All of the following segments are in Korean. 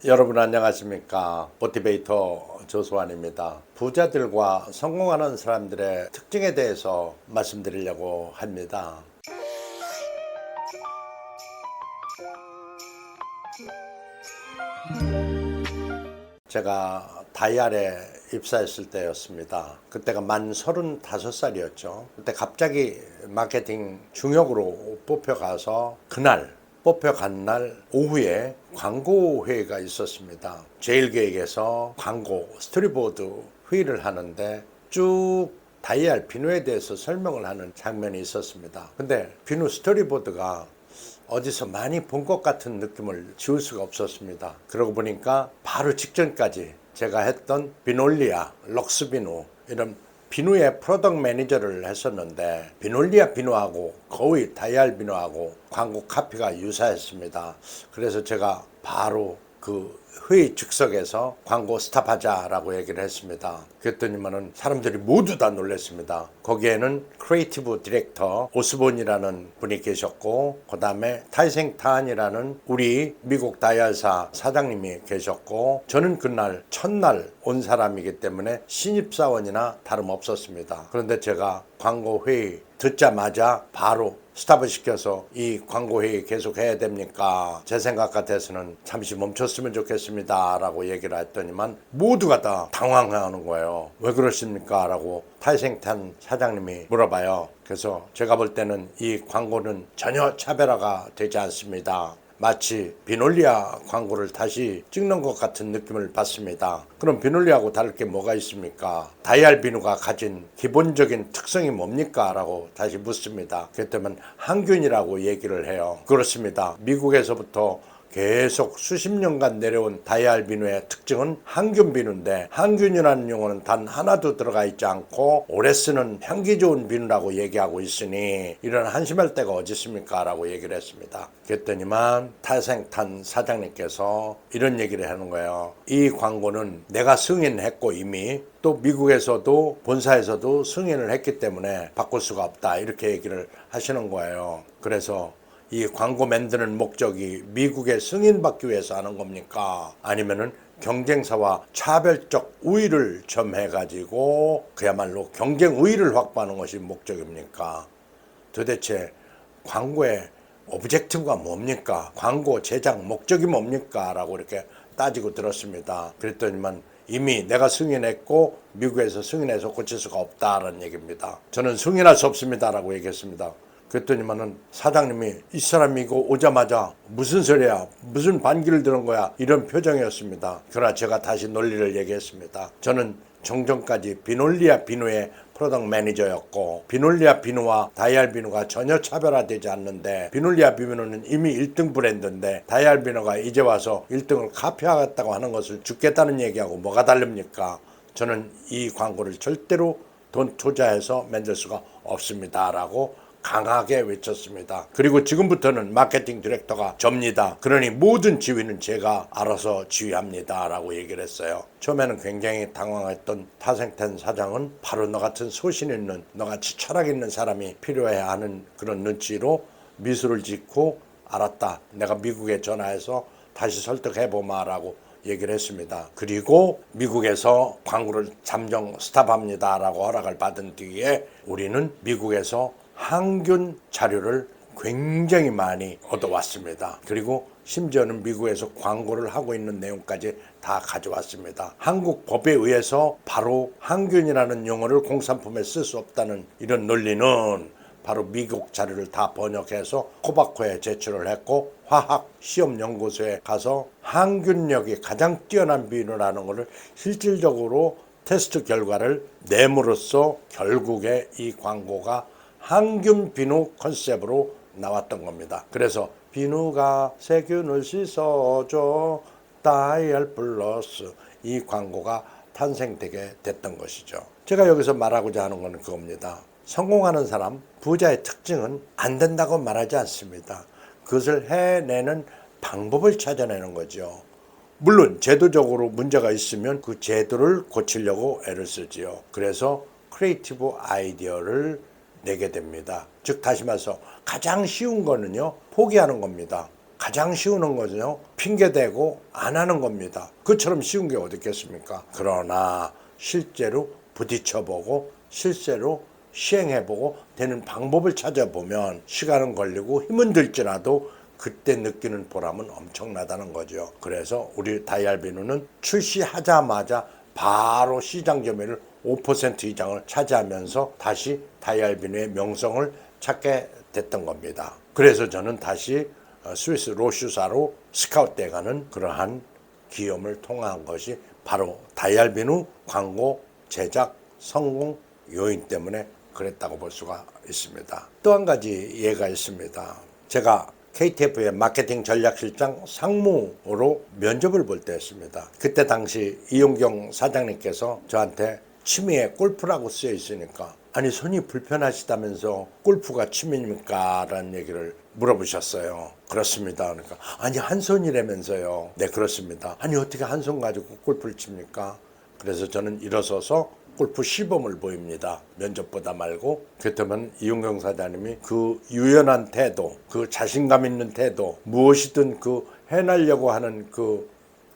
여러분 안녕하십니까? 모티베이터 조수환입니다. 부자들과 성공하는 사람들의 특징에 대해서 말씀드리려고 합니다. 제가 다이알에 입사했을 때였습니다. 그때가 만 35살이었죠. 그때 갑자기 마케팅 중역으로 뽑혀가서 뽑혀간 날 오후에 광고 회의가 있었습니다. 제일계획에서 광고 스토리보드 회의를 하는데 쭉 다이알 비누에 대해서 설명을 하는 장면이 있었습니다. 근데 비누 스토리보드가 어디서 많이 본 것 같은 느낌을 지울 수가 없었습니다. 그러고 보니까 바로 직전까지 제가 했던 비놀리아, 럭스비누 이런 비누의 프로덕트 매니저를 했었는데 비놀리아 비누하고 거의 다이알 비누하고 광고 카피가 유사했습니다. 그래서 제가 바로 그 회의 즉석에서 광고 스탑하자라고 얘기를 했습니다. 그랬더니만은 사람들이 모두 다 놀랐습니다. 거기에는 크리에이티브 디렉터 오스본이라는 분이 계셨고, 그 다음에 타이생탄이라는 우리 미국 다이알사 사장님이 계셨고, 저는 그날 첫날 온 사람이기 때문에 신입사원이나 다름없었습니다. 그런데 제가 광고 회의 듣자마자 바로 스탑을 시켜서 이 광고 회의 계속 해야 됩니까? 제 생각 같아서는 잠시 멈췄으면 좋겠습니다 라고 얘기를 했더니만 모두가 다 당황하는 거예요. 왜 그러십니까? 라고 타이생탄 사장님이 물어봐요. 그래서 제가 볼 때는 이 광고는 전혀 차별화가 되지 않습니다. 마치 비놀리아 광고를 다시 찍는 것 같은 느낌을 받습니다. 그럼 비놀리아하고 다를 게 뭐가 있습니까? 다이알 비누가 가진 기본적인 특성이 뭡니까? 라고 다시 묻습니다. 그랬더니 항균이라고 얘기를 해요. 그렇습니다. 미국에서부터 계속 수십 년간 내려온 다이알 비누의 특징은 항균 비누인데, 항균이라는 용어는 단 하나도 들어가 있지 않고 오래 쓰는 향기 좋은 비누라고 얘기하고 있으니 이런 한심할 때가 어디 있습니까? 라고 얘기를 했습니다. 그랬더니만 타생탄 사장님께서 이런 얘기를 하는 거예요. 이 광고는 내가 승인했고 이미 또 미국에서도 본사에서도 승인을 했기 때문에 바꿀 수가 없다, 이렇게 얘기를 하시는 거예요. 그래서 이 광고 만드는 목적이 미국의 승인받기 위해서 하는 겁니까? 아니면은 경쟁사와 차별적 우위를 점해가지고 그야말로 경쟁 우위를 확보하는 것이 목적입니까? 도대체 광고의 오브젝티브가 뭡니까? 광고 제작 목적이 뭡니까? 라고 이렇게 따지고 들었습니다. 그랬더니만 이미 내가 승인했고 미국에서 승인해서 고칠 수가 없다라는 얘기입니다. 저는 승인할 수 없습니다 라고 얘기했습니다. 그랬더니만은 사장님이 이 사람이 이거 오자마자 무슨 소리야, 무슨 반기를 드는 거야, 이런 표정이었습니다. 그러나 제가 다시 논리를 얘기했습니다. 저는 정전까지 비놀리아 비누의 프로덕트 매니저였고, 비놀리아 비누와 다이알 비누가 전혀 차별화되지 않는데, 비놀리아 비누는 이미 1등 브랜드인데 다이알 비누가 이제 와서 1등을 카피하겠다고 하는 것을 죽겠다는 얘기하고 뭐가 다릅니까? 저는 이 광고를 절대로 돈 투자해서 만들 수가 없습니다 라고 강하게 외쳤습니다. 그리고 지금부터는 마케팅 디렉터가 접니다. 그러니 모든 지휘는 제가 알아서 지휘합니다 라고 얘기를 했어요. 처음에는 굉장히 당황했던 타생탄 사장은 바로 너 같은 소신 있는, 너같이 철학 있는 사람이 필요해야 하는 그런 눈치로 미소를 짓고 알았다, 내가 미국에 전화해서 다시 설득해보마 라고 얘기를 했습니다. 그리고 미국에서 광고를 잠정 스탑합니다 라고 허락을 받은 뒤에 우리는 미국에서 항균 자료를 굉장히 많이 얻어왔습니다. 그리고 심지어는 미국에서 광고를 하고 있는 내용까지 다 가져왔습니다. 한국 법에 의해서 바로 항균이라는 용어를 공산품에 쓸 수 없다는 이런 논리는 바로 미국 자료를 다 번역해서 코바코에 제출을 했고, 화학 시험 연구소에 가서 항균력이 가장 뛰어난 비누라는 것을 실질적으로 테스트 결과를 내므로써 결국에 이 광고가 항균 비누 컨셉으로 나왔던 겁니다. 그래서 비누가 세균을 씻어줘 다이알 플러스, 이 광고가 탄생되게 됐던 것이죠. 제가 여기서 말하고자 하는 것은 그겁니다. 성공하는 사람, 부자의 특징은 안 된다고 말하지 않습니다. 그것을 해내는 방법을 찾아내는 거죠. 물론 제도적으로 문제가 있으면 그 제도를 고치려고 애를 쓰지요. 그래서 크리에이티브 아이디어를 내게 됩니다. 즉 다시 말해서 가장 쉬운 거는요, 포기하는 겁니다. 가장 쉬운 거죠. 핑계대고 안 하는 겁니다. 그처럼 쉬운 게 어디 있겠습니까? 그러나 실제로 부딪혀보고 실제로 시행해보고 되는 방법을 찾아보면 시간은 걸리고 힘은 들지라도 그때 느끼는 보람은 엄청나다는 거죠. 그래서 우리 다이알비누는 출시하자마자 바로 시장 점유율 5% 이상을 차지하면서 다시 다이알비누의 명성을 찾게 됐던 겁니다. 그래서 저는 다시 스위스 로슈사로 스카웃돼 가는 그러한 기염을 통한 것이 바로 다이알비누 광고 제작 성공 요인 때문에 그랬다고 볼 수가 있습니다. 또 한 가지 예가 있습니다. 제가 KTF의 마케팅 전략실장 상무로 면접을 볼 때였습니다. 그때 당시 이용경 사장님께서 저한테 취미에 골프라고 쓰여 있으니까 아니 손이 불편하시다면서 골프가 취미입니까? 라는 얘기를 물어보셨어요. 그렇습니다. 그러니까 아니 한 손이라면서요. 네 그렇습니다. 아니 어떻게 한 손 가지고 골프를 칩니까? 그래서 저는 일어서서 골프 시범을 보입니다. 면접보다 말고. 그렇다면 이용경 사장님이 그 유연한 태도, 그 자신감 있는 태도, 무엇이든 그 해내려고 하는 그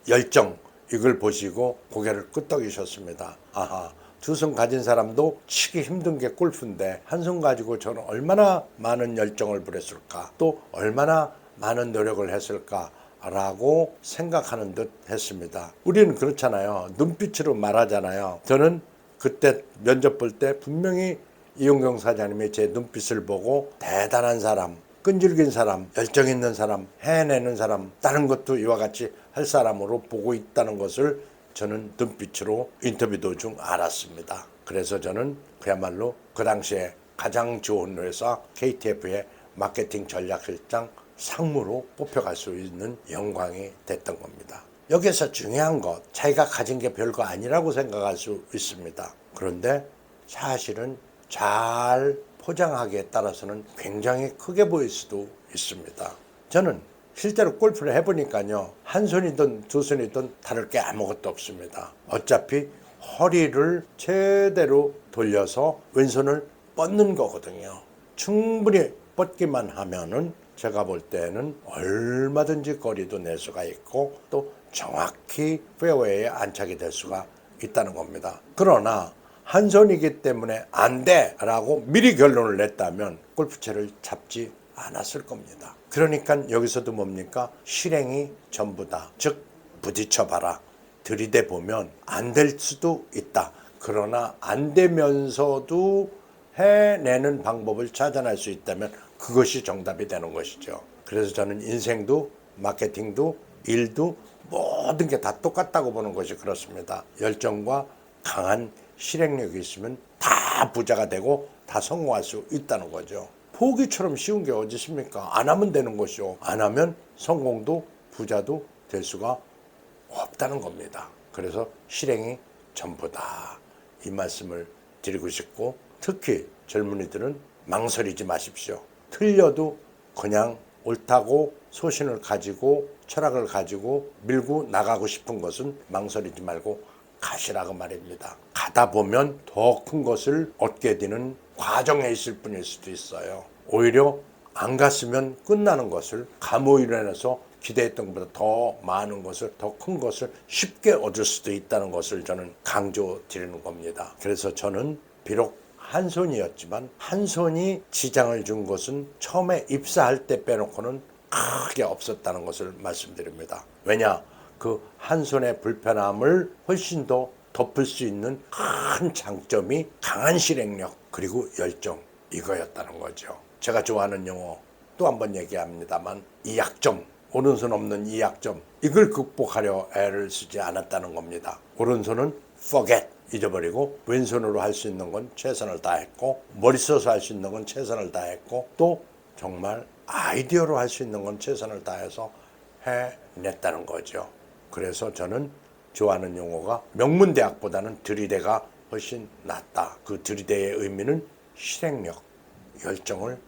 열정, 이걸 보시고 고개를 끄덕이셨습니다. 아하, 두 손 가진 사람도 치기 힘든 게 골프인데 한 손 가지고 저는 얼마나 많은 열정을 부렸을까, 또 얼마나 많은 노력을 했을까 라고 생각하는 듯 했습니다. 우리는 그렇잖아요. 눈빛으로 말하잖아요. 저는 그때 면접 볼 때 분명히 이용경 사장님이 제 눈빛을 보고 대단한 사람, 끈질긴 사람, 열정 있는 사람, 해내는 사람, 다른 것도 이와 같이 할 사람으로 보고 있다는 것을 저는 눈빛으로 인터뷰 도중 알았습니다. 그래서 저는 그야말로 그 당시에 가장 좋은 회사 KTF의 마케팅 전략실장 상무로 뽑혀갈 수 있는 영광이 됐던 겁니다. 여기서 중요한 것, 자기가 가진 게 별거 아니라고 생각할 수 있습니다. 그런데 사실은 잘 포장하기에 따라서는 굉장히 크게 보일 수도 있습니다. 저는 실제로 골프를 해보니까요, 한 손이든 두 손이든 다를 게 아무것도 없습니다. 어차피 허리를 제대로 돌려서 왼손을 뻗는 거거든요. 충분히 뻗기만 하면은 제가 볼 때는 얼마든지 거리도 낼 수가 있고 또 정확히 페어웨이에 안착이 될 수가 있다는 겁니다. 그러나 한 손이기 때문에 안 돼 라고 미리 결론을 냈다면 골프채를 잡지 않았을 겁니다. 그러니까 여기서도 뭡니까? 실행이 전부다. 즉 부딪혀봐라. 들이대 보면 안 될 수도 있다. 그러나 안 되면서도 해내는 방법을 찾아낼 수 있다면 그것이 정답이 되는 것이죠. 그래서 저는 인생도 마케팅도 일도 모든 게 다 똑같다고 보는 것이 그렇습니다. 열정과 강한 실행력이 있으면 다 부자가 되고 다 성공할 수 있다는 거죠. 포기처럼 쉬운 게 어디 있습니까? 안 하면 되는 것이요. 안 하면 성공도 부자도 될 수가 없다는 겁니다. 그래서 실행이 전부다. 이 말씀을 드리고 싶고, 특히 젊은이들은 망설이지 마십시오. 틀려도 그냥 옳다고 소신을 가지고 철학을 가지고 밀고 나가고 싶은 것은 망설이지 말고 가시라고 말입니다. 가다 보면 더 큰 것을 얻게 되는 과정에 있을 뿐일 수도 있어요. 오히려 안 갔으면 끝나는 것을 감으로 인해서 기대했던 것보다 더 많은 것을, 더 큰 것을 쉽게 얻을 수도 있다는 것을 저는 강조드리는 겁니다. 그래서 저는 비록 한 손이었지만 한 손이 지장을 준 것은 처음에 입사할 때 빼놓고는 크게 없었다는 것을 말씀드립니다. 왜냐? 그 한 손의 불편함을 훨씬 더 덮을 수 있는 큰 장점이 강한 실행력 그리고 열정, 이거였다는 거죠. 제가 좋아하는 용어 또 한 번 얘기합니다만, 이 약점, 오른손 없는 이 약점, 이걸 극복하려 애를 쓰지 않았다는 겁니다. 오른손은 forget, 잊어버리고, 왼손으로 할 수 있는 건 최선을 다했고, 머리 써서 할 수 있는 건 최선을 다했고, 또 정말 아이디어로 할 수 있는 건 최선을 다해서 해냈다는 거죠. 그래서 저는 좋아하는 용어가 명문대학보다는 들이대가 훨씬 낫다. 그 들이대의 의미는 실행력, 열정을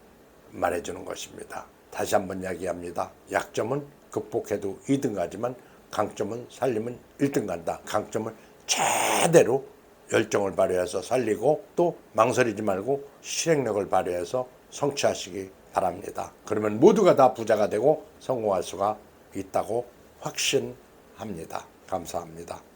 말해주는 것입니다. 다시 한번 이야기합니다. 약점은 극복해도 2등 가지만 강점은 살리면 1등 간다. 강점을 제대로 열정을 발휘해서 살리고 또 망설이지 말고 실행력을 발휘해서 성취하시기 바랍니다. 그러면 모두가 다 부자가 되고 성공할 수가 있다고 확신합니다. 감사합니다.